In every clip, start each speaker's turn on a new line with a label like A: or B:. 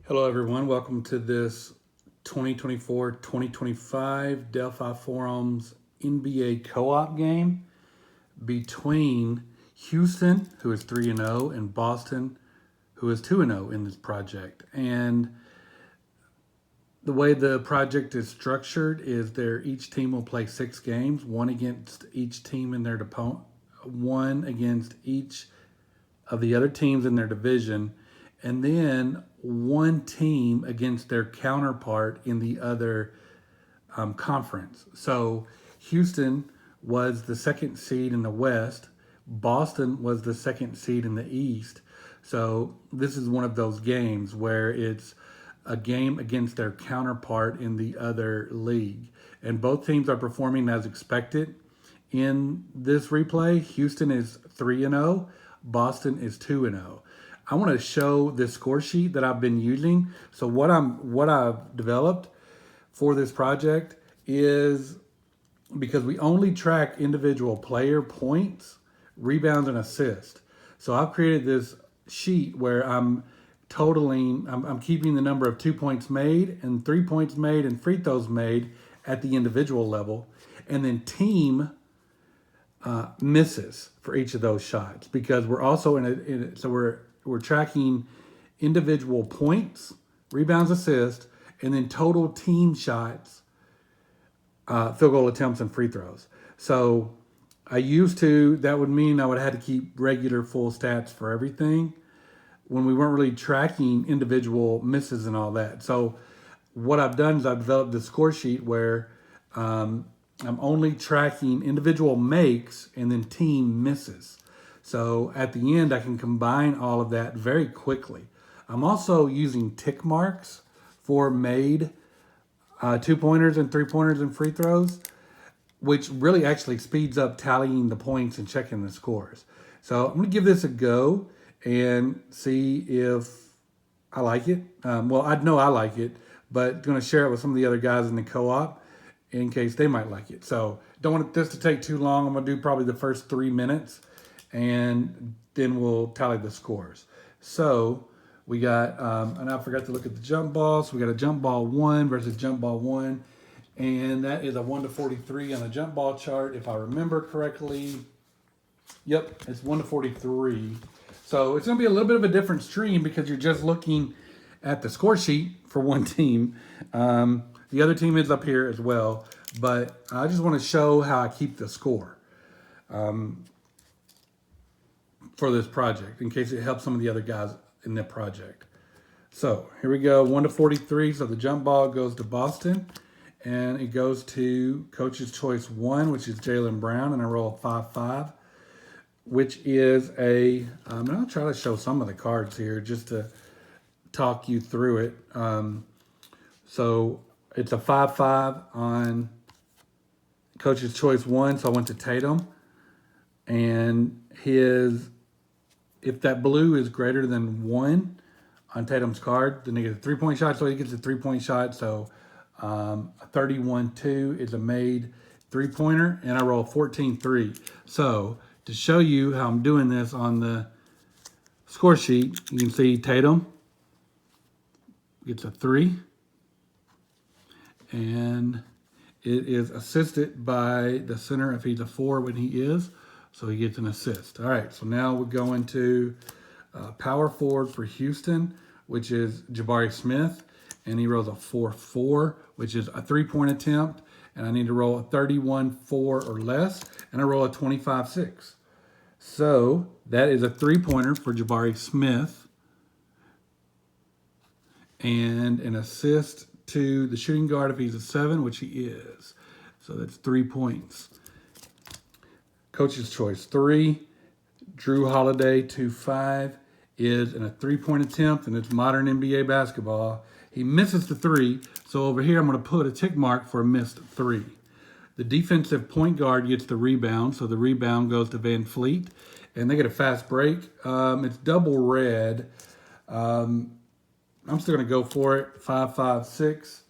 A: Hello, everyone. Welcome to this 2024-2025 Delphi Forums NBA co-op game between Houston, who is 3-0, and Boston, who is 2-0 in this project. And the way the project is structured is each team will play 6 games, one against each team in their opponent, one against each of the other teams in their division, and then one team against their counterpart in the other conference. So Houston was the second seed in the West. Boston was the second seed in the East. So this is one of those games where it's a game against their counterpart in the other league. And both teams are performing as expected. In this replay, Houston is 3-0, Boston is 2-0. I want to show this score sheet that I've been using. So what I've developed for this project is, because we only track individual player points, rebounds, and assists. So I've created this sheet where I'm keeping the number of 2 points made and 3 points made and free throws made at the individual level, and then team misses for each of those shots, because we're also so we're tracking individual points, rebounds, assists, and then total team shots, field goal attempts, and free throws. So that would mean I would have had to keep regular full stats for everything when we weren't really tracking individual misses and all that. So what I've done is I've developed this score sheet where I'm only tracking individual makes and then team misses. So at the end, I can combine all of that very quickly. I'm also using tick marks for made 2-pointers and 3-pointers and free throws, which really actually speeds up tallying the points and checking the scores. So I'm going to give this a go and see if I like it. Well, I know I like it, but going to share it with some of the other guys in the co-op in case they might like it. So don't want this to take too long. I'm going to do probably the first 3 minutes, and then we'll tally the scores. So we got, and I forgot to look at the jump ball. So we got a jump ball 1 versus jump ball 1. And that is a 1-43 on the jump ball chart, if I remember correctly. Yep, it's 1-43. So it's going to be a little bit of a different stream because you're just looking at the score sheet for one team. The other team is up here as well, but I just want to show how I keep the score for this project in case it helps some of the other guys in the project. So here we go, 1-43. So the jump ball goes to Boston, and it goes to Coach's Choice 1, which is Jaylen Brown, and I roll a 5-5, which is and I'll try to show some of the cards here just to talk you through it. So it's a 5-5 on Coach's Choice 1, so I went to Tatum, and if that blue is greater than 1 on Tatum's card, then they get a 3-point shot, so he gets a 3-point shot. So a 31-2 is a made 3-pointer, and I roll a 14-3. So to show you how I'm doing this on the score sheet, you can see Tatum gets a 3, and it is assisted by the center if he's a 4, when he is, so he gets an assist. All right, so now we're going to power forward for Houston, which is Jabari Smith, and he rolls a 4-4, which is a 3-point attempt, and I need to roll a 31-4 or less, and I roll a 25-6. So that is a 3-pointer for Jabari Smith, and an assist to the shooting guard if he's a 7, which he is. So that's 3 points. Coach's Choice 3, Drew Holiday 2-5 is in a 3-point attempt, and it's modern NBA basketball. He misses the 3, so over here I'm going to put a tick mark for a missed 3. The defensive point guard gets the rebound, so the rebound goes to Van Fleet, and they get a fast break. It's double red. I'm still going to go for it, 5-5-6.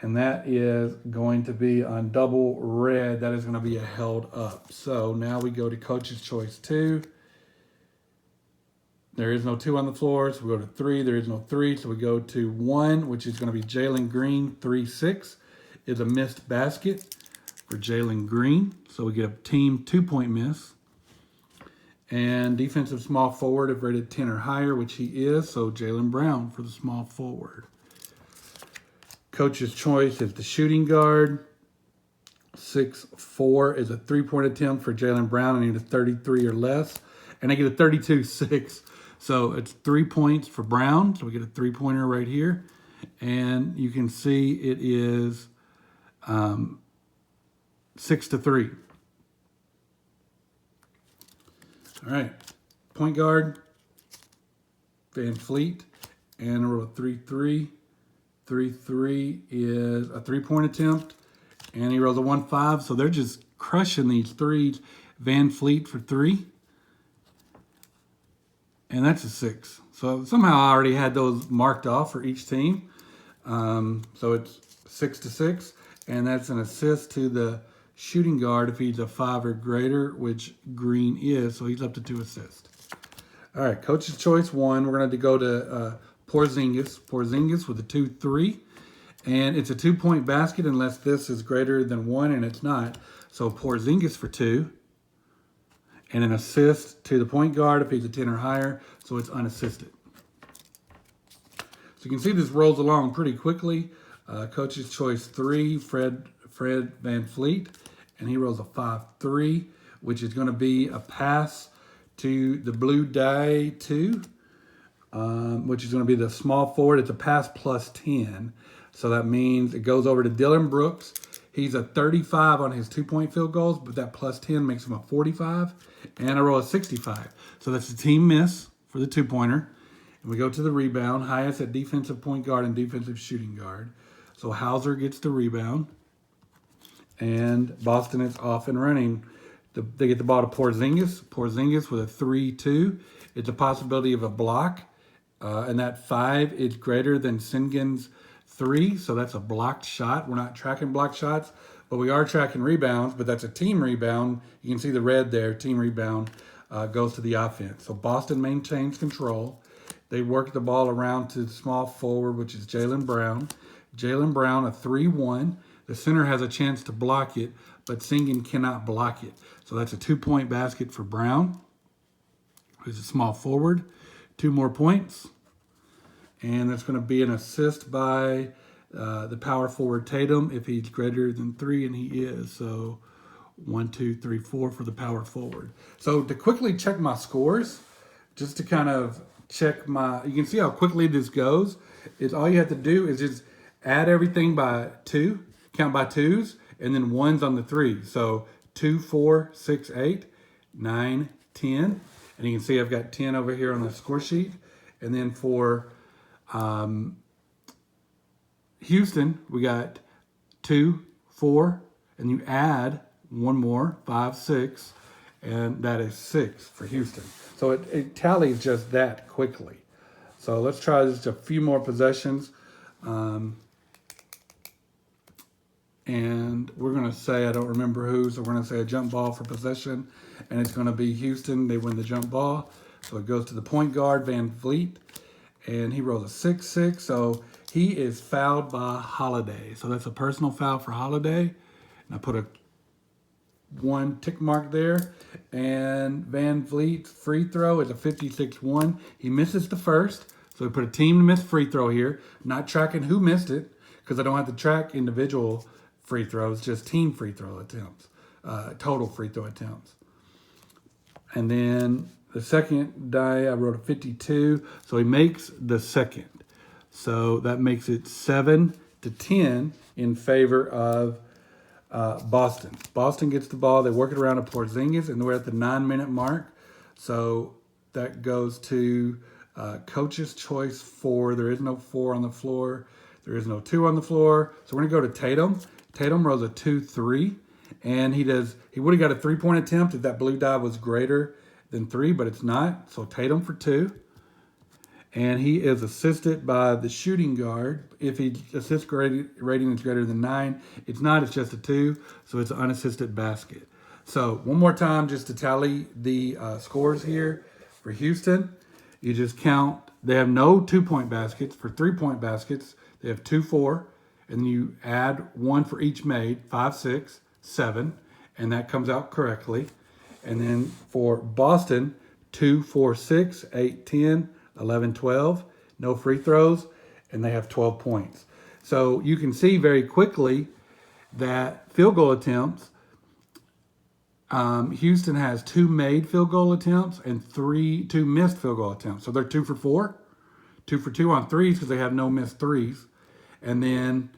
A: And that is going to be on double red. That is going to be a held up. So now we go to Coach's Choice 2. There is no 2 on the floor, so we go to 3. There is no 3, so we go to 1, which is going to be Jalen Green. 3-6 is a missed basket for Jalen Green. So we get a team 2-point miss. And defensive small forward, if rated 10 or higher, which he is, so Jalen Brown for the small forward. Coach's choice is the shooting guard. 6-4 is a 3-point attempt for Jalen Brown. I need a 33 or less. And I get a 32-6. So it's 3 points for Brown. So we get a 3-pointer right here. And you can see it is 6-3. All right. Point guard, Van Fleet. And a 3-3. 3-3 is a 3-point attempt. And he rolls a 1-5. So they're just crushing these threes. Van Fleet for 3. And that's a 6. So somehow I already had those marked off for each team. So it's 6-6. And that's an assist to the shooting guard if he's a 5 or greater, which Green is. So he's up to 2 assists. All right, coach's choice 1. We're going to go to Porzingis. Porzingis with a 2-3. And it's a 2-point basket unless this is greater than 1, and it's not. So Porzingis for 2. And an assist to the point guard if he's a 10 or higher, so it's unassisted. So you can see this rolls along pretty quickly. Coach's choice 3, Fred Van Fleet, and he rolls a 5-3, which is going to be a pass to the blue die 2, which is going to be the small forward. It's a pass plus 10, so that means it goes over to Dylan Brooks. He's a 35 on his 2-point field goals, but that plus 10 makes him a 45. And I roll a 65. So that's a team miss for the 2-pointer. And we go to the rebound. Highest at defensive point guard and defensive shooting guard. So Hauser gets the rebound. And Boston is off and running. They get the ball to Porzingis. Porzingis with a 3-2. It's a possibility of a block. And that 5 is greater than Singen's 3. So that's a blocked shot. We're not tracking blocked shots, but we are tracking rebounds. But that's a team rebound. You can see the red there. Team rebound goes to the offense. So Boston maintains control. They work the ball around to the small forward, which is Jalen Brown. Jalen Brown, a 3-1. The center has a chance to block it, but Singen cannot block it. So that's a 2-point basket for Brown, who's a small forward. 2 more points. And that's going to be an assist by the power forward Tatum if he's greater than 3, and he is. So 1, 2, 3, 4 for the power forward. So to quickly check my scores, just to kind of check you can see how quickly this goes, is all you have to do is just add everything by 2, count by 2s, and then 1s on the 3. So 2, 4, 6, 8, 9, 10. And you can see I've got 10 over here on the score sheet. And then for Houston, we got 2, 4, and you add 1 more, 5, 6, and that is 6 for Houston. So it tallies just that quickly. So let's try just a few more possessions. And we're going to say, I don't remember who, so we're going to say a jump ball for possession, and it's going to be Houston. They win the jump ball. So it goes to the point guard, Van Vliet, and he rolls a 6-6. So he is fouled by Holiday. So that's a personal foul for Holiday. And I put a 1 tick mark there. And Van Vliet's free throw is a 56-1. He misses the first. So we put a team to miss free throw here. Not tracking who missed it, because I don't have to track individual free throws, just team free throw attempts, total free throw attempts. And then the second die, I wrote a 52. So he makes the second. So that makes it 7-10 in favor of Boston. Boston gets the ball. They work it around to Porzingis, and we're at the 9-minute mark. So that goes to coach's choice 4. There is no 4 on the floor. There is no 2 on the floor. So we're going to go to Tatum. Tatum rolls a 2-3, and he would have got a 3-point attempt if that blue die was greater than 3, but it's not. So Tatum for 2. And he is assisted by the shooting guard. If his assist rating is greater than 9, it's not, it's just a 2. So it's an unassisted basket. So one more time just to tally the scores here for Houston. You just count. They have no 2-point baskets. For 3-point baskets, they have 2, 4, and then you add 1 for each made, 5, 6, 7, and that comes out correctly. And then for Boston, 2, 4, 6, 8, 10, 11, 12, no free throws, and they have 12 points. So you can see very quickly that field goal attempts, Houston has 2 made field goal attempts and 2 missed field goal attempts. So they're 2 for 4, 2 for 2 on threes because they have no missed threes. And then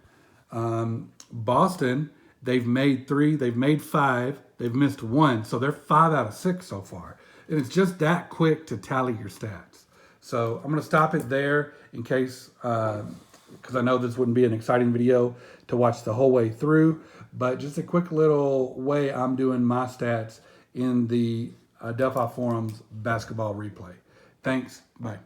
A: Boston, they've made 3, they've made 5, they've missed 1. So they're 5 out of 6 so far. And it's just that quick to tally your stats. So I'm going to stop it there in case, because I know this wouldn't be an exciting video to watch the whole way through, but just a quick little way I'm doing my stats in the Delphi Forums basketball replay. Thanks. Bye.